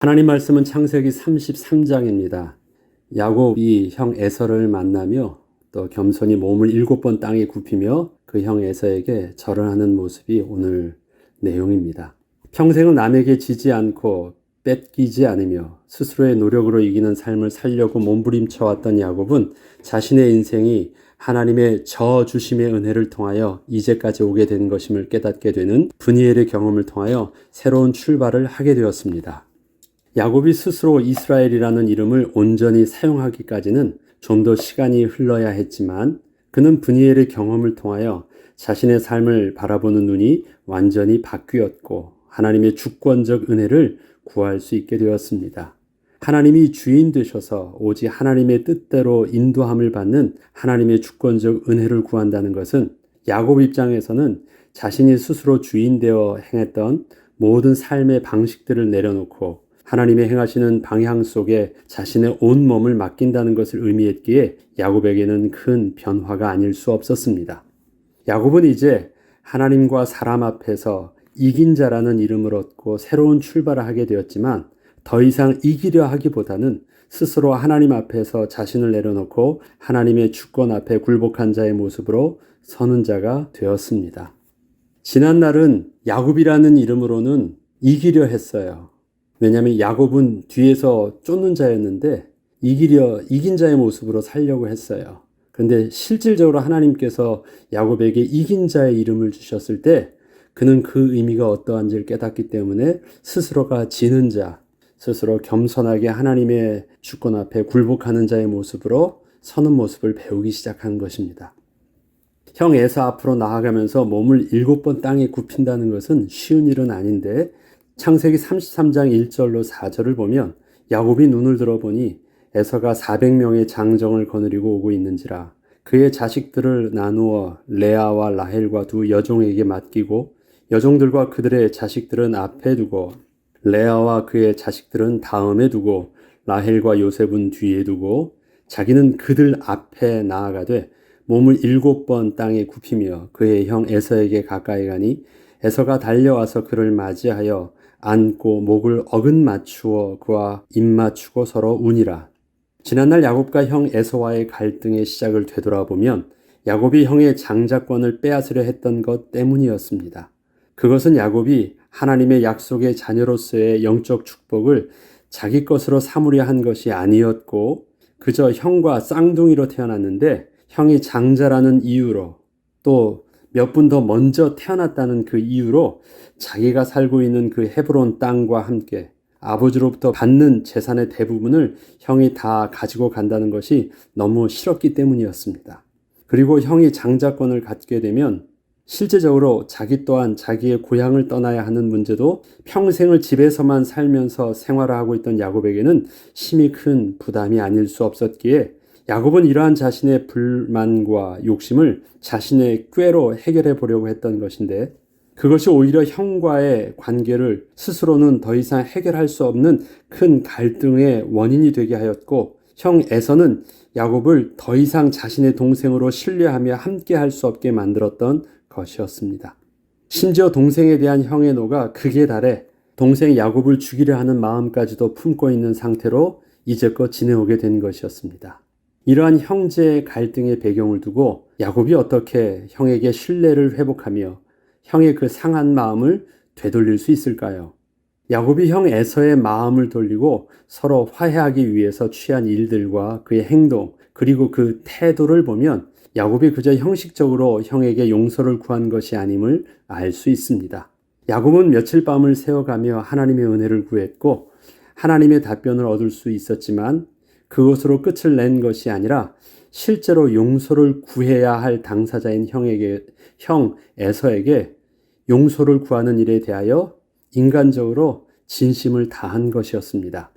하나님 말씀은 창세기 33장입니다. 야곱이 형 에서를 만나며 또 겸손히 몸을 7번 땅에 굽히며 그 형 에서에게 절을 하는 모습이 오늘 내용입니다. 평생은 남에게 지지 않고 뺏기지 않으며 스스로의 노력으로 이기는 삶을 살려고 몸부림쳐왔던 야곱은 자신의 인생이 하나님의 저주심의 은혜를 통하여 이제까지 오게 된 것임을 깨닫게 되는 브니엘의 경험을 통하여 새로운 출발을 하게 되었습니다. 야곱이 스스로 이스라엘이라는 이름을 온전히 사용하기까지는 좀 더 시간이 흘러야 했지만 그는 브니엘의 경험을 통하여 자신의 삶을 바라보는 눈이 완전히 바뀌었고 하나님의 주권적 은혜를 구할 수 있게 되었습니다. 하나님이 주인 되셔서 오직 하나님의 뜻대로 인도함을 받는 하나님의 주권적 은혜를 구한다는 것은 야곱 입장에서는 자신이 스스로 주인 되어 행했던 모든 삶의 방식들을 내려놓고 하나님의 행하시는 방향 속에 자신의 온 몸을 맡긴다는 것을 의미했기에 야곱에게는 큰 변화가 아닐 수 없었습니다. 야곱은 이제 하나님과 사람 앞에서 이긴 자라는 이름을 얻고 새로운 출발을 하게 되었지만 더 이상 이기려 하기보다는 스스로 하나님 앞에서 자신을 내려놓고 하나님의 주권 앞에 굴복한 자의 모습으로 서는 자가 되었습니다. 지난날은 야곱이라는 이름으로는 이기려 했어요. 왜냐하면 야곱은 뒤에서 쫓는 자였는데 이긴 자의 모습으로 살려고 했어요. 그런데 실질적으로 하나님께서 야곱에게 이긴 자의 이름을 주셨을 때 그는 그 의미가 어떠한지를 깨닫기 때문에 스스로가 지는 자, 스스로 겸손하게 하나님의 주권 앞에 굴복하는 자의 모습으로 서는 모습을 배우기 시작한 것입니다. 형 에서 앞으로 나아가면서 몸을 7번 땅에 굽힌다는 것은 쉬운 일은 아닌데 창세기 33장 1절로 4절을 보면 야곱이 눈을 들어보니 에서가 400명의 장정을 거느리고 오고 있는지라 그의 자식들을 나누어 레아와 라헬과 두 여종에게 맡기고 여종들과 그들의 자식들은 앞에 두고 레아와 그의 자식들은 다음에 두고 라헬과 요셉은 뒤에 두고 자기는 그들 앞에 나아가되 몸을 7번 땅에 굽히며 그의 형 에서에게 가까이 가니 에서가 달려와서 그를 맞이하여 안고 목을 어긋 맞추어 그와 입 맞추고 서로 우니라. 지난날 야곱과 형 에서와의 갈등의 시작을 되돌아보면 야곱이 형의 장자권을 빼앗으려 했던 것 때문이었습니다. 그것은 야곱이 하나님의 약속의 자녀로서의 영적 축복을 자기 것으로 삼으려 한 것이 아니었고 그저 형과 쌍둥이로 태어났는데 형이 장자라는 이유로 또 몇 분 더 먼저 태어났다는 그 이유로 자기가 살고 있는 그 헤브론 땅과 함께 아버지로부터 받는 재산의 대부분을 형이 다 가지고 간다는 것이 너무 싫었기 때문이었습니다. 그리고 형이 장자권을 갖게 되면 실제적으로 자기 또한 자기의 고향을 떠나야 하는 문제도 평생을 집에서만 살면서 생활하고 있던 야곱에게는 심히 큰 부담이 아닐 수 없었기에 야곱은 이러한 자신의 불만과 욕심을 자신의 꾀로 해결해 보려고 했던 것인데 그것이 오히려 형과의 관계를 스스로는 더 이상 해결할 수 없는 큰 갈등의 원인이 되게 하였고 형 에서는 야곱을 더 이상 자신의 동생으로 신뢰하며 함께 할 수 없게 만들었던 것이었습니다. 심지어 동생에 대한 형의 노가 극에 달해 동생 야곱을 죽이려 하는 마음까지도 품고 있는 상태로 이제껏 지내오게 된 것이었습니다. 이러한 형제의 갈등의 배경을 두고 야곱이 어떻게 형에게 신뢰를 회복하며 형의 그 상한 마음을 되돌릴 수 있을까요? 야곱이 형 에서의 마음을 돌리고 서로 화해하기 위해서 취한 일들과 그의 행동 그리고 그 태도를 보면 야곱이 그저 형식적으로 형에게 용서를 구한 것이 아님을 알 수 있습니다. 야곱은 며칠 밤을 새워가며 하나님의 은혜를 구했고 하나님의 답변을 얻을 수 있었지만 그것으로 끝을 낸 것이 아니라 실제로 용서를 구해야 할 당사자인 형 에서에게 용서를 구하는 일에 대하여 인간적으로 진심을 다한 것이었습니다.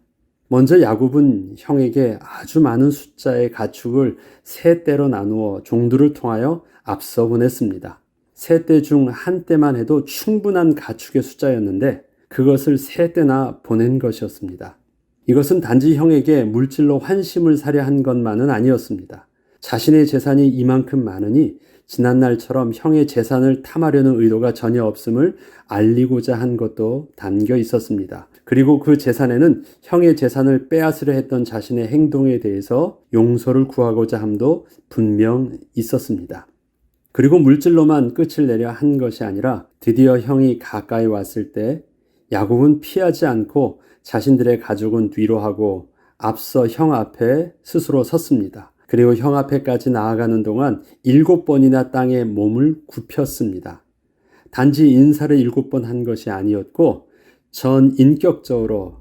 먼저 야곱은 형에게 아주 많은 숫자의 가축을 세 떼로 나누어 종들을 통하여 앞서 보냈습니다. 세 떼 중 한 떼만 해도 충분한 가축의 숫자였는데 그것을 세 떼나 보낸 것이었습니다. 이것은 단지 형에게 물질로 환심을 사려 한 것만은 아니었습니다. 자신의 재산이 이만큼 많으니 지난날처럼 형의 재산을 탐하려는 의도가 전혀 없음을 알리고자 한 것도 담겨 있었습니다. 그리고 그 재산에는 형의 재산을 빼앗으려 했던 자신의 행동에 대해서 용서를 구하고자 함도 분명 있었습니다. 그리고 물질로만 끝을 내려 한 것이 아니라 드디어 형이 가까이 왔을 때 야곱은 피하지 않고 자신들의 가족은 뒤로 하고 앞서 형 앞에 스스로 섰습니다. 그리고 형 앞에까지 나아가는 동안 7번이나 땅에 몸을 굽혔습니다. 단지 인사를 7번 한 것이 아니었고 전 인격적으로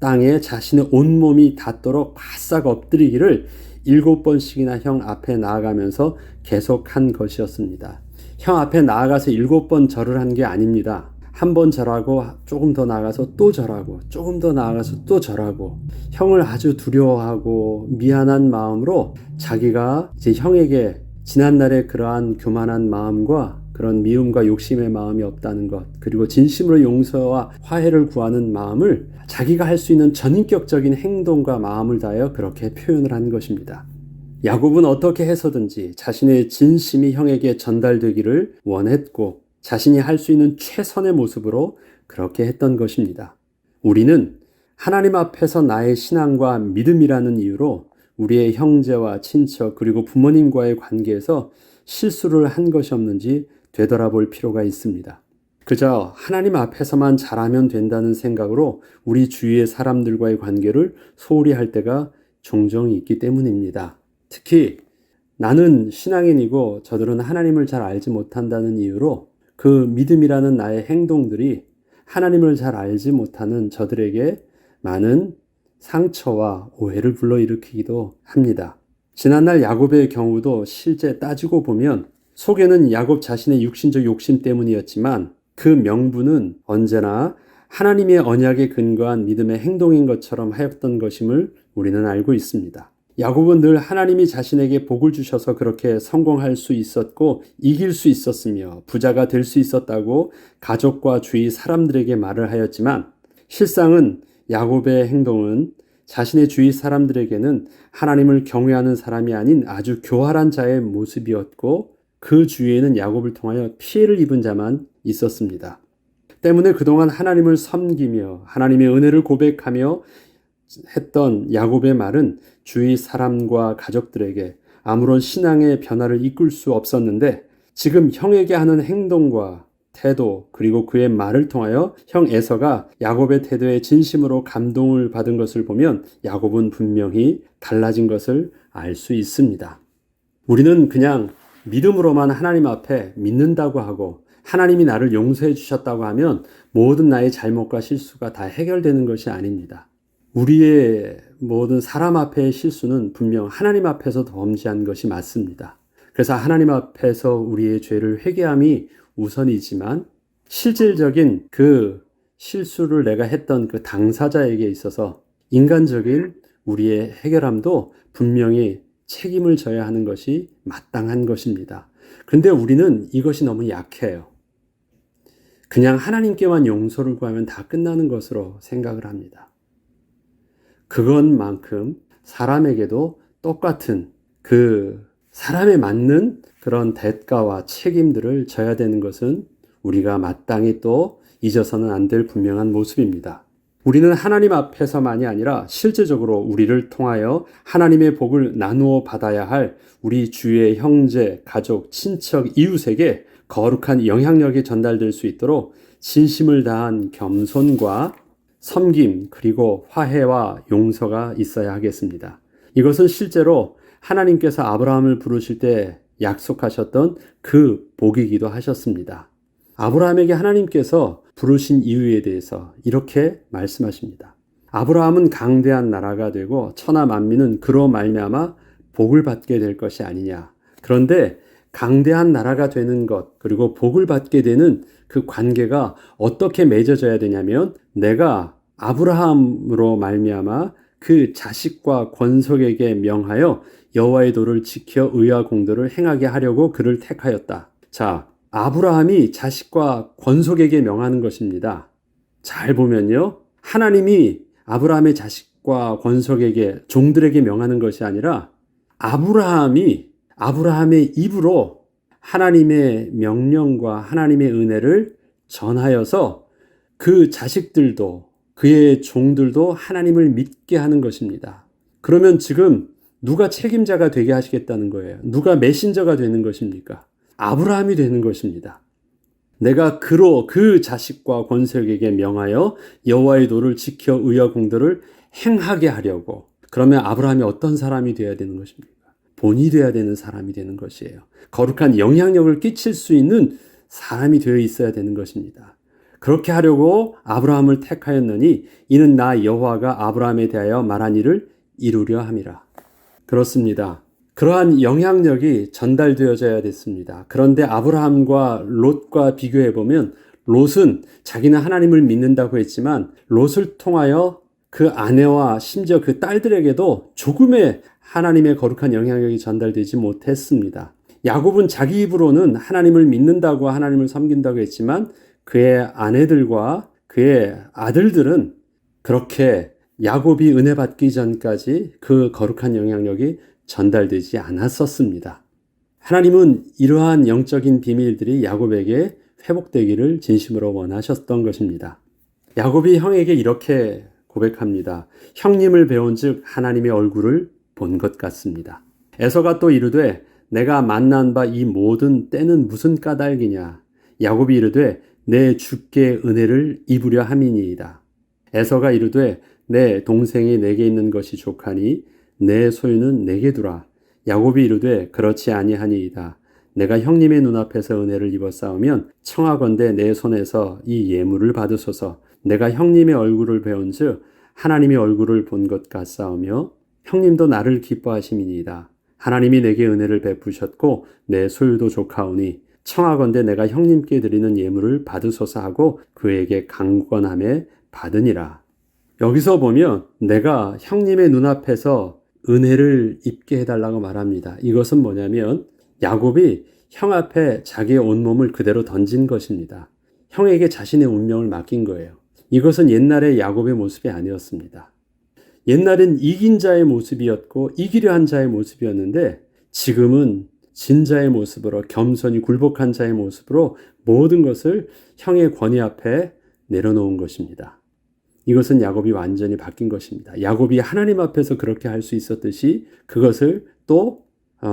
땅에 자신의 온몸이 닿도록 바싹 엎드리기를 7번씩이나 형 앞에 나아가면서 계속한 것이었습니다. 형 앞에 나아가서 7번 절을 한 게 아닙니다. 한 번 절하고 조금 더 나아가서 또 절하고 조금 더 나아가서 또 절하고 형을 아주 두려워하고 미안한 마음으로 자기가 이제 형에게 지난날의 그러한 교만한 마음과 그런 미움과 욕심의 마음이 없다는 것, 그리고 진심으로 용서와 화해를 구하는 마음을 자기가 할 수 있는 전인격적인 행동과 마음을 다하여 그렇게 표현을 한 것입니다. 야곱은 어떻게 해서든지 자신의 진심이 형에게 전달되기를 원했고 자신이 할 수 있는 최선의 모습으로 그렇게 했던 것입니다. 우리는 하나님 앞에서 나의 신앙과 믿음이라는 이유로 우리의 형제와 친척 그리고 부모님과의 관계에서 실수를 한 것이 없는지 되돌아볼 필요가 있습니다. 그저 하나님 앞에서만 잘하면 된다는 생각으로 우리 주위의 사람들과의 관계를 소홀히 할 때가 종종 있기 때문입니다. 특히 나는 신앙인이고 저들은 하나님을 잘 알지 못한다는 이유로 그 믿음이라는 나의 행동들이 하나님을 잘 알지 못하는 저들에게 많은 상처와 오해를 불러일으키기도 합니다. 지난날 야곱의 경우도 실제 따지고 보면 속에는 야곱 자신의 육신적 욕심 때문이었지만 그 명분은 언제나 하나님의 언약에 근거한 믿음의 행동인 것처럼 하였던 것임을 우리는 알고 있습니다. 야곱은 늘 하나님이 자신에게 복을 주셔서 그렇게 성공할 수 있었고 이길 수 있었으며 부자가 될 수 있었다고 가족과 주위 사람들에게 말을 하였지만 실상은 야곱의 행동은 자신의 주위 사람들에게는 하나님을 경외하는 사람이 아닌 아주 교활한 자의 모습이었고 그 주위에는 야곱을 통하여 피해를 입은 자만 있었습니다. 때문에 그동안 하나님을 섬기며 하나님의 은혜를 고백하며 했던 야곱의 말은 주위 사람과 가족들에게 아무런 신앙의 변화를 이끌 수 없었는데 지금 형에게 하는 행동과 태도 그리고 그의 말을 통하여 형 에서가 야곱의 태도에 진심으로 감동을 받은 것을 보면 야곱은 분명히 달라진 것을 알 수 있습니다. 우리는 그냥 믿음으로만 하나님 앞에 믿는다고 하고 하나님이 나를 용서해 주셨다고 하면 모든 나의 잘못과 실수가 다 해결되는 것이 아닙니다. 우리의 모든 사람 앞의 실수는 분명 하나님 앞에서 범죄한 것이 맞습니다. 그래서 하나님 앞에서 우리의 죄를 회개함이 우선이지만 실질적인 그 실수를 내가 했던 그 당사자에게 있어서 인간적인 우리의 해결함도 분명히 책임을 져야 하는 것이 마땅한 것입니다. 그런데 우리는 이것이 너무 약해요. 그냥 하나님께만 용서를 구하면 다 끝나는 것으로 생각을 합니다. 그것만큼 사람에게도 똑같은 그 사람에 맞는 그런 대가와 책임들을 져야 되는 것은 우리가 마땅히 또 잊어서는 안 될 분명한 모습입니다. 우리는 하나님 앞에서만이 아니라 실제적으로 우리를 통하여 하나님의 복을 나누어 받아야 할 우리 주위의 형제, 가족, 친척, 이웃에게 거룩한 영향력이 전달될 수 있도록 진심을 다한 겸손과 섬김 그리고 화해와 용서가 있어야 하겠습니다. 이것은 실제로 하나님께서 아브라함을 부르실 때 약속하셨던 그 복이기도 하셨습니다. 아브라함에게 하나님께서 부르신 이유에 대해서 이렇게 말씀하십니다. 아브라함은 강대한 나라가 되고 천하 만민은 그로 말미암아 복을 받게 될 것이 아니냐. 그런데 강대한 나라가 되는 것 그리고 복을 받게 되는 그 관계가 어떻게 맺어져야 되냐면 내가 아브라함으로 말미암아 그 자식과 권속에게 명하여 여호와의 도를 지켜 의와 공도를 행하게 하려고 그를 택하였다. 자, 아브라함이 자식과 권속에게 명하는 것입니다. 잘 보면요. 하나님이 아브라함의 자식과 권속에게 종들에게 명하는 것이 아니라 아브라함이 아브라함의 입으로 하나님의 명령과 하나님의 은혜를 전하여서 그 자식들도 그의 종들도 하나님을 믿게 하는 것입니다. 그러면 지금 누가 책임자가 되게 하시겠다는 거예요? 누가 메신저가 되는 것입니까? 아브라함이 되는 것입니다. 내가 그로 그 자식과 권세에게 명하여 여호와의 도를 지켜 의와 공도를 행하게 하려고. 그러면 아브라함이 어떤 사람이 되어야 되는 것입니까? 본이 되어야 되는 사람이 되는 것이에요. 거룩한 영향력을 끼칠 수 있는 사람이 되어 있어야 되는 것입니다. 그렇게 하려고 아브라함을 택하였느니 이는 나 여호와가 아브라함에 대하여 말한 일을 이루려 함이라. 그렇습니다. 그러한 영향력이 전달되어져야 됐습니다. 그런데 아브라함과 롯과 비교해보면 롯은 자기는 하나님을 믿는다고 했지만 롯을 통하여 그 아내와 심지어 그 딸들에게도 조금의 하나님의 거룩한 영향력이 전달되지 못했습니다. 야곱은 자기 입으로는 하나님을 믿는다고 하나님을 섬긴다고 했지만 그의 아내들과 그의 아들들은 그렇게 야곱이 은혜 받기 전까지 그 거룩한 영향력이 전달되지 않았었습니다. 하나님은 이러한 영적인 비밀들이 야곱에게 회복되기를 진심으로 원하셨던 것입니다. 야곱이 형에게 이렇게 고백합니다. 형님을 배운즉 하나님의 얼굴을 본 것 같습니다. 에서가 또 이르되 내가 만난 바 이 모든 때는 무슨 까닭이냐. 야곱이 이르되 내 주께 은혜를 입으려 함이니이다. 에서가 이르되 내 동생이 내게 있는 것이 족하니 내 소유는 내게 두라. 야곱이 이르되 그렇지 아니하니이다. 내가 형님의 눈앞에서 은혜를 입었사오면 청하건대 내 손에서 이 예물을 받으소서. 내가 형님의 얼굴을 배운즉 하나님의 얼굴을 본 것 같사오며 형님도 나를 기뻐하심이니이다. 하나님이 내게 은혜를 베푸셨고 내 소유도 족하오니 청하건대 내가 형님께 드리는 예물을 받으소서 하고 그에게 강권함에 받으니라. 여기서 보면 내가 형님의 눈앞에서 은혜를 입게 해달라고 말합니다. 이것은 뭐냐면 야곱이 형 앞에 자기의 온몸을 그대로 던진 것입니다. 형에게 자신의 운명을 맡긴 거예요. 이것은 옛날의 야곱의 모습이 아니었습니다. 옛날엔 이긴 자의 모습이었고 이기려 한 자의 모습이었는데 지금은 진 자의 모습으로 겸손히 굴복한 자의 모습으로 모든 것을 형의 권위 앞에 내려놓은 것입니다. 이것은 야곱이 완전히 바뀐 것입니다. 야곱이 하나님 앞에서 그렇게 할 수 있었듯이 그것을 또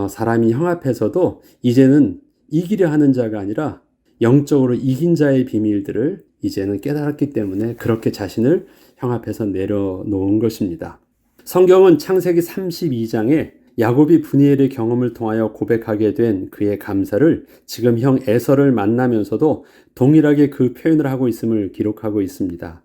사람이 형 앞에서도 이제는 이기려 하는 자가 아니라 영적으로 이긴 자의 비밀들을 이제는 깨달았기 때문에 그렇게 자신을 형 앞에서 내려놓은 것입니다. 성경은 창세기 32장에 야곱이 브니엘의 경험을 통하여 고백하게 된 그의 감사를 지금 형 에서를 만나면서도 동일하게 그 표현을 하고 있음을 기록하고 있습니다.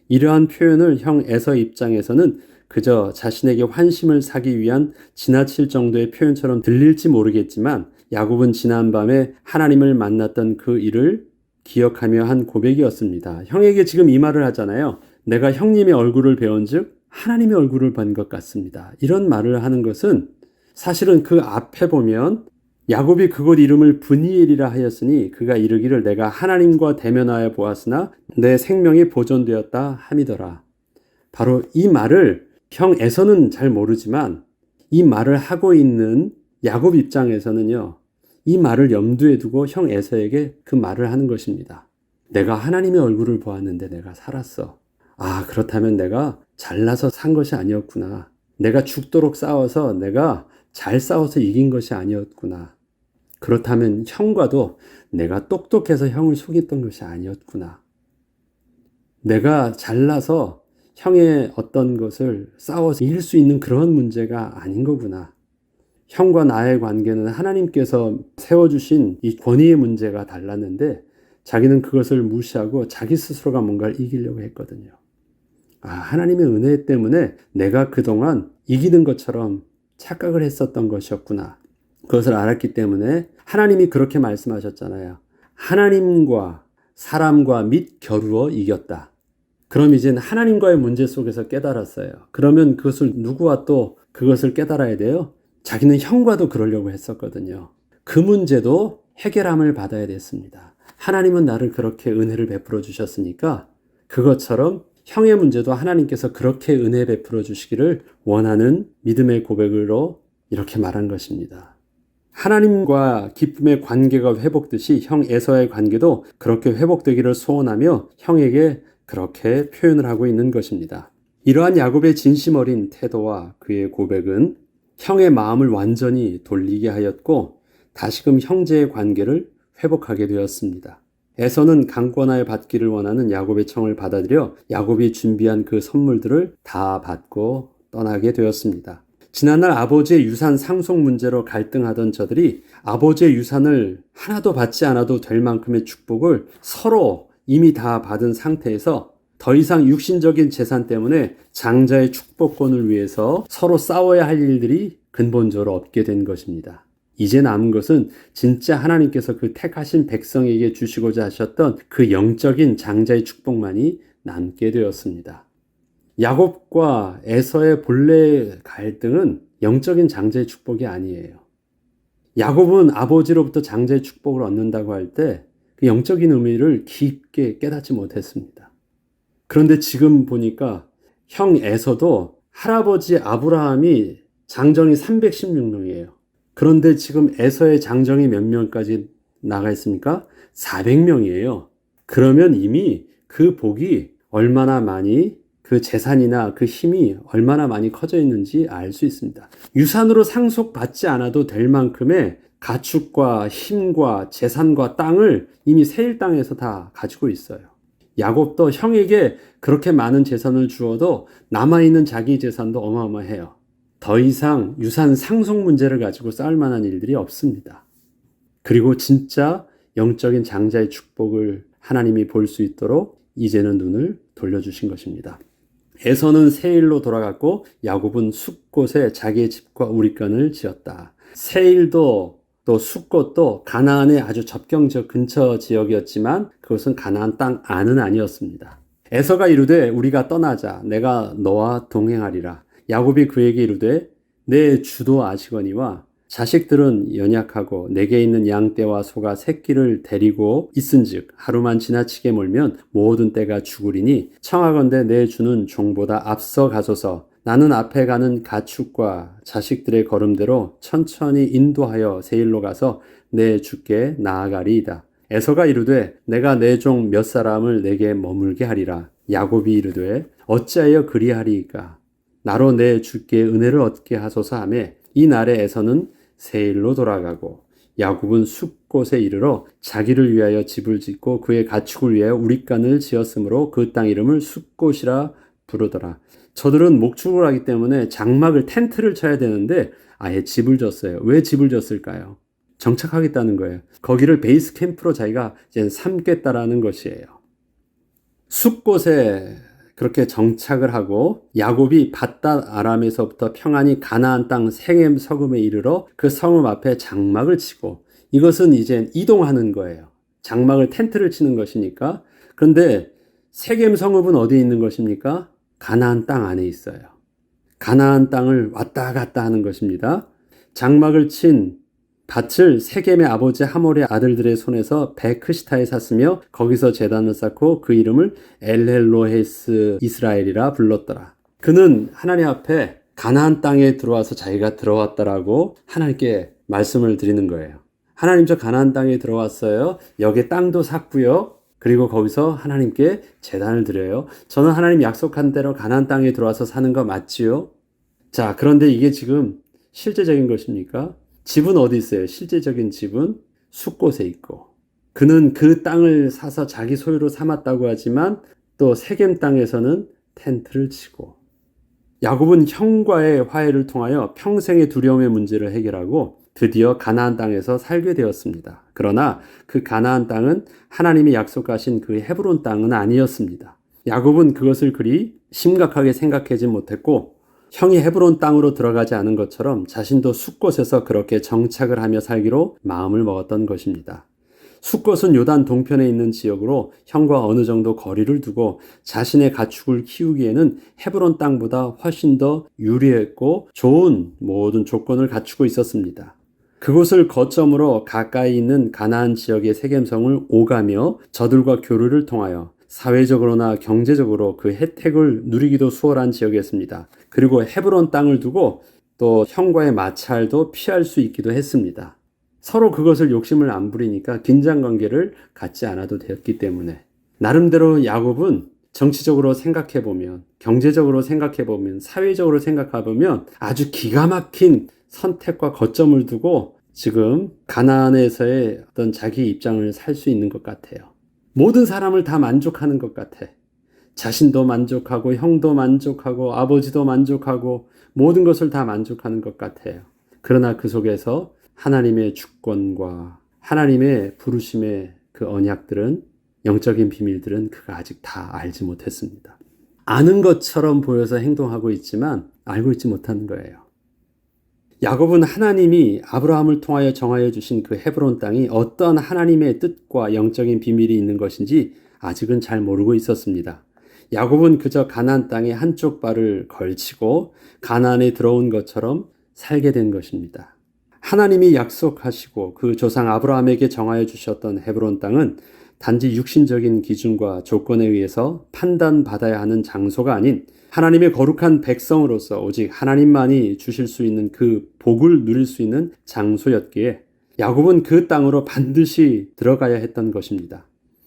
이러한 표현을 형 에서 입장에서는 그저 자신에게 환심을 사기 위한 지나칠 정도의 표현처럼 들릴지 모르겠지만 야곱은 지난밤에 하나님을 만났던 그 일을 기억하며 한 고백이었습니다. 형에게 지금 이 말을 하잖아요. 내가 형님의 얼굴을 배운즉 하나님의 얼굴을 본 것 같습니다. 이런 말을 하는 것은 사실은 그 앞에 보면 야곱이 그곳 이름을 브니엘이라 하였으니 그가 이르기를 내가 하나님과 대면하여 보았으나 내 생명이 보존되었다 함이더라. 바로 이 말을 형 에서는 잘 모르지만 이 말을 하고 있는 야곱 입장에서는요. 이 말을 염두에 두고 형 에서에게 그 말을 하는 것입니다. 내가 하나님의 얼굴을 보았는데 내가 살았어. 아, 그렇다면 내가 잘나서 산 것이 아니었구나. 내가 죽도록 싸워서 내가 잘 싸워서 이긴 것이 아니었구나. 그렇다면 형과도 내가 똑똑해서 형을 속였던 것이 아니었구나. 내가 잘나서 형의 어떤 것을 싸워서 이길 수 있는 그런 문제가 아닌 거구나. 형과 나의 관계는 하나님께서 세워주신 이 권위의 문제가 달랐는데 자기는 그것을 무시하고 자기 스스로가 뭔가를 이기려고 했거든요. 아, 하나님의 은혜 때문에 내가 그동안 이기는 것처럼 착각을 했었던 것이었구나. 그것을 알았기 때문에 하나님이 그렇게 말씀하셨잖아요. 하나님과 사람과 및 겨루어 이겼다. 그럼 이제는 하나님과의 문제 속에서 깨달았어요. 그러면 그것을 누구와 또 그것을 깨달아야 돼요? 자기는 형과도 그러려고 했었거든요. 그 문제도 해결함을 받아야 됐습니다. 하나님은 나를 그렇게 은혜를 베풀어 주셨으니까 그것처럼 형의 문제도 하나님께서 그렇게 은혜 베풀어 주시기를 원하는 믿음의 고백으로 이렇게 말한 것입니다. 하나님과 기쁨의 관계가 회복듯이 형 에서의 관계도 그렇게 회복되기를 소원하며 형에게 그렇게 표현을 하고 있는 것입니다. 이러한 야곱의 진심 어린 태도와 그의 고백은 형의 마음을 완전히 돌리게 하였고 다시금 형제의 관계를 회복하게 되었습니다. 에서는 강권하여 받기를 원하는 야곱의 청을 받아들여 야곱이 준비한 그 선물들을 다 받고 떠나게 되었습니다. 지난날 아버지의 유산 상속 문제로 갈등하던 저들이 아버지의 유산을 하나도 받지 않아도 될 만큼의 축복을 서로 이미 다 받은 상태에서 더 이상 육신적인 재산 때문에 장자의 축복권을 위해서 서로 싸워야 할 일들이 근본적으로 없게 된 것입니다. 이제 남은 것은 진짜 하나님께서 그 택하신 백성에게 주시고자 하셨던 그 영적인 장자의 축복만이 남게 되었습니다. 야곱과 에서의 본래 갈등은 영적인 장자의 축복이 아니에요. 야곱은 아버지로부터 장자의 축복을 얻는다고 할 때 그 영적인 의미를 깊게 깨닫지 못했습니다. 그런데 지금 보니까 형 에서도 할아버지 아브라함이 장정이 316명이에요. 그런데 지금 에서의 장정이 몇 명까지 나가 있습니까? 400명이에요. 그러면 이미 그 복이 얼마나 많이 그 재산이나 그 힘이 얼마나 많이 커져 있는지 알 수 있습니다. 유산으로 상속받지 않아도 될 만큼의 가축과 힘과 재산과 땅을 이미 세일 땅에서 다 가지고 있어요. 야곱도 형에게 그렇게 많은 재산을 주어도 남아있는 자기 재산도 어마어마해요. 더 이상 유산 상속 문제를 가지고 싸울 만한 일들이 없습니다. 그리고 진짜 영적인 장자의 축복을 하나님이 볼 수 있도록 이제는 눈을 돌려주신 것입니다. 에서는 세일로 돌아갔고 야곱은 숫곳에 자기의 집과 우리간을 지었다. 세일도 또 숫곳도 가나안의 아주 접경적 근처 지역이었지만 그것은 가나안 땅 안은 아니었습니다. 에서가 이르되 우리가 떠나자 내가 너와 동행하리라. 야곱이 그에게 이르되 내 주도 아시거니와 자식들은 연약하고 내게 있는 양떼와 소가 새끼를 데리고 있은즉 하루만 지나치게 몰면 모든 떼가 죽으리니 청하건대 내 주는 종보다 앞서 가소서. 나는 앞에 가는 가축과 자식들의 걸음대로 천천히 인도하여 세일로 가서 내 주께 나아가리이다. 에서가 이르되 내가 내 종 몇 사람을 내게 머물게 하리라. 야곱이 이르되 어찌하여 그리하리이까. 나로 내 주께 은혜를 얻게 하소서 하매 이 날에 에서는 세일로 돌아가고 야곱은 숫곳에 이르러 자기를 위하여 집을 짓고 그의 가축을 위하여 우릿간을 지었으므로 그 땅 이름을 숫곳이라 부르더라. 저들은 목축을 하기 때문에 장막을 텐트를 쳐야 되는데 아예 집을 졌어요. 왜 집을 졌을까요? 정착하겠다는 거예요. 거기를 베이스 캠프로 자기가 이제 삼겠다라는 것이에요. 숫곳에 그렇게 정착을 하고 야곱이 밧닷 아람에서부터 평안히 가나안 땅 세겜 서금에 이르러 그 성읍 앞에 장막을 치고 이것은 이제 이동하는 거예요. 장막을 텐트를 치는 것이니까. 그런데 세겜 성읍은 어디에 있는 것입니까? 가나안 땅 안에 있어요. 가나안 땅을 왔다 갔다 하는 것입니다. 장막을 친 밭을 세겜의 아버지 하몰의 아들들의 손에서 베크시타에 샀으며 거기서 제단을 쌓고 그 이름을 엘헬로헤스 이스라엘이라 불렀더라. 그는 하나님 앞에 가나안 땅에 들어와서 자기가 들어왔다라고 하나님께 말씀을 드리는 거예요. 하나님 저 가나안 땅에 들어왔어요. 여기 땅도 샀고요. 그리고 거기서 하나님께 제단을 드려요. 저는 하나님 약속한 대로 가나안 땅에 들어와서 사는 거 맞지요? 자, 그런데 이게 지금 실제적인 것입니까? 집은 어디 있어요? 실제적인 집은 숫곳에 있고 그는 그 땅을 사서 자기 소유로 삼았다고 하지만 또 세겜 땅에서는 텐트를 치고 야곱은 형과의 화해를 통하여 평생의 두려움의 문제를 해결하고 드디어 가나안 땅에서 살게 되었습니다. 그러나 그 가나안 땅은 하나님이 약속하신 그 헤브론 땅은 아니었습니다. 야곱은 그것을 그리 심각하게 생각하지 못했고 형이 헤브론 땅으로 들어가지 않은 것처럼 자신도 숫곳에서 그렇게 정착을 하며 살기로 마음을 먹었던 것입니다. 숫곳은 요단 동편에 있는 지역으로 형과 어느 정도 거리를 두고 자신의 가축을 키우기에는 헤브론 땅보다 훨씬 더 유리했고 좋은 모든 조건을 갖추고 있었습니다. 그곳을 거점으로 가까이 있는 가나안 지역의 세겜성을 오가며 저들과 교류를 통하여 사회적으로나 경제적으로 그 혜택을 누리기도 수월한 지역이었습니다. 그리고 헤브론 땅을 두고 또 형과의 마찰도 피할 수 있기도 했습니다. 서로 그것을 욕심을 안 부리니까 긴장관계를 갖지 않아도 되었기 때문에 나름대로 야곱은 정치적으로 생각해 보면, 경제적으로 생각해 보면, 사회적으로 생각해 보면 아주 기가 막힌 선택과 거점을 두고 지금 가나안에서의 어떤 자기 입장을 살 수 있는 것 같아요. 모든 사람을 다 만족하는 것 같아. 자신도 만족하고 형도 만족하고 아버지도 만족하고 모든 것을 다 만족하는 것 같아요. 그러나 그 속에서 하나님의 주권과 하나님의 부르심의 그 언약들은, 영적인 비밀들은 그가 아직 다 알지 못했습니다. 아는 것처럼 보여서 행동하고 있지만 알고 있지 못하는 거예요. 야곱은 하나님이 아브라함을 통하여 정하여 주신 그 헤브론 땅이 어떤 하나님의 뜻과 영적인 비밀이 있는 것인지 아직은 잘 모르고 있었습니다. 야곱은 그저 가나안 땅에 한쪽 발을 걸치고 가나안에 들어온 것처럼 살게 된 것입니다. 하나님이 약속하시고 그 조상 아브라함에게 정하여 주셨던 헤브론 땅은 단지 육신적인 기준과 조건에 의해서 판단받아야 하는 장소가 아닌 하나님의 거룩한 백성으로서 오직 하나님만이 주실 수 있는 그 복을 누릴 수 있는 장소였기에 야곱은 그 땅으로 반드시 들어가야 했던 것입니다.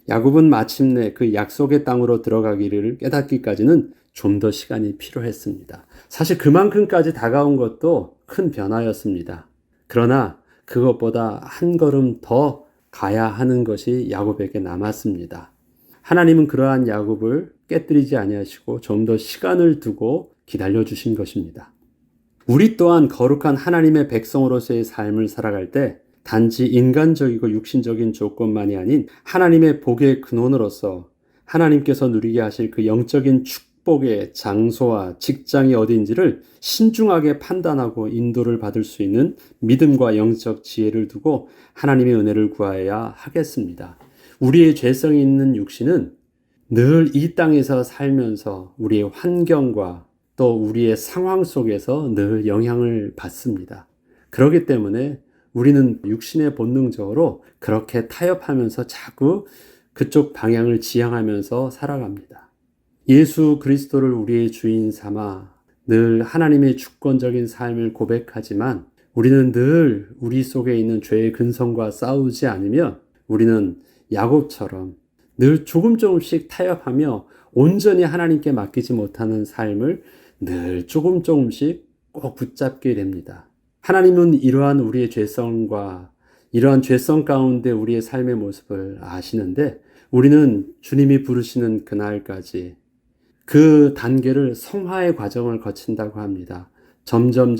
야곱은 마침내 그 약속의 땅으로 들어가기를 깨닫기까지는 좀 더 시간이 필요했습니다. 사실 그만큼까지 다가온 것도 큰 변화였습니다. 그러나 그것보다 한 걸음 더 가야 하는 것이 야곱에게 남았습니다. 하나님은 그러한 야곱을 깨뜨리지 아니하시고 좀 더 시간을 두고 기다려 주신 것입니다. 우리 또한 거룩한 하나님의 백성으로서의 삶을 살아갈 때 단지 인간적이고 육신적인 조건만이 아닌 하나님의 복의 근원으로서 하나님께서 누리게 하실 그 영적인 축복의 장소와 직장이 어디인지를 신중하게 판단하고 인도를 받을 수 있는 믿음과 영적 지혜를 두고 하나님의 은혜를 구하여야 하겠습니다. 우리의 죄성이 있는 육신은 늘 이 땅에서 살면서 우리의 환경과 또 우리의 상황 속에서 늘 영향을 받습니다. 그렇기 때문에 우리는 육신의 본능적으로 그렇게 타협하면서 자꾸 그쪽 방향을 지향하면서 살아갑니다. 예수 그리스도를 우리의 주인 삼아 늘 하나님의 주권적인 삶을 고백하지만 우리는 늘 우리 속에 있는 죄의 근성과 싸우지 않으면 우리는 야곱처럼 늘 조금씩 타협하며 온전히 하나님께 맡기지 못하는 삶을 늘 조금씩 꼭 붙잡게 됩니다. 하나님은 이러한 우리의 죄성과 이러한 죄성 가운데 우리의 삶의 모습을 아시는데 우리는 주님이 부르시는 그날까지 그 단계를 성화의 과정을 거친다고 합니다. 점점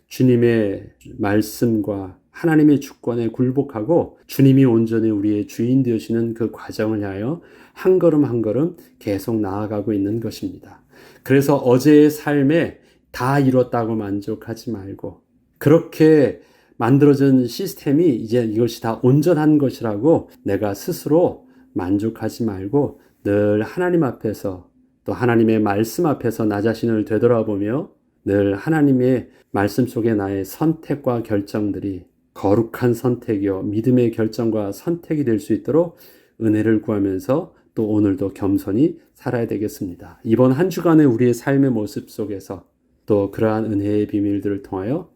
주님의 말씀과 하나님의 주권에 굴복하고 주님이 온전히 우리의 주인 되시는 그 과정을 향하여 한 걸음 계속 나아가고 있는 것입니다. 그래서 어제의 삶에 다 이뤘다고 만족하지 말고 그렇게 만들어진 시스템이 이제 이것이 다 온전한 것이라고 내가 스스로 만족하지 말고 늘 하나님 앞에서 또 하나님의 말씀 앞에서 나 자신을 되돌아보며 늘 하나님의 말씀 속에 나의 선택과 결정들이 거룩한 선택이요 믿음의 결정과 선택이 될 수 있도록 은혜를 구하면서 또 오늘도 겸손히 살아야 되겠습니다. 이번 한 주간의 우리의 삶의 모습 속에서 또 그러한 은혜의 비밀들을 통하여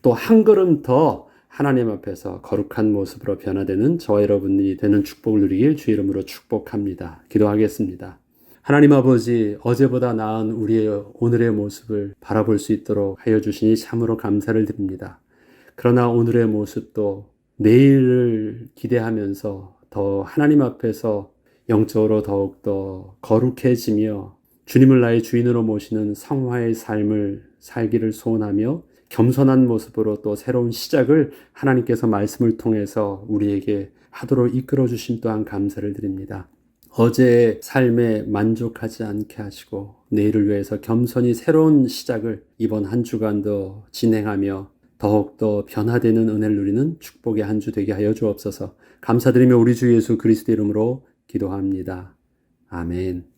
또 한 걸음 더 하나님 앞에서 거룩한 모습으로 변화되는 저와 여러분이 되는 축복을 누리길 주의 이름으로 축복합니다. 기도하겠습니다. 하나님 아버지, 어제보다 나은 우리의 오늘의 모습을 바라볼 수 있도록 하여 주시니 참으로 감사를 드립니다. 그러나 오늘의 모습도 내일을 기대하면서 더 하나님 앞에서 영적으로 더욱더 거룩해지며 주님을 나의 주인으로 모시는 성화의 삶을 살기를 소원하며 겸손한 모습으로 또 새로운 시작을 하나님께서 말씀을 통해서 우리에게 하도록 이끌어 주심 또한 감사를 드립니다. 어제의 삶에 만족하지 않게 하시고 내일을 위해서 겸손히 새로운 시작을 이번 한 주간도 진행하며 더욱더 변화되는 은혜를 누리는 축복의 한 주 되게 하여 주옵소서. 감사드리며 우리 주 예수 그리스도 이름으로 기도합니다. 아멘.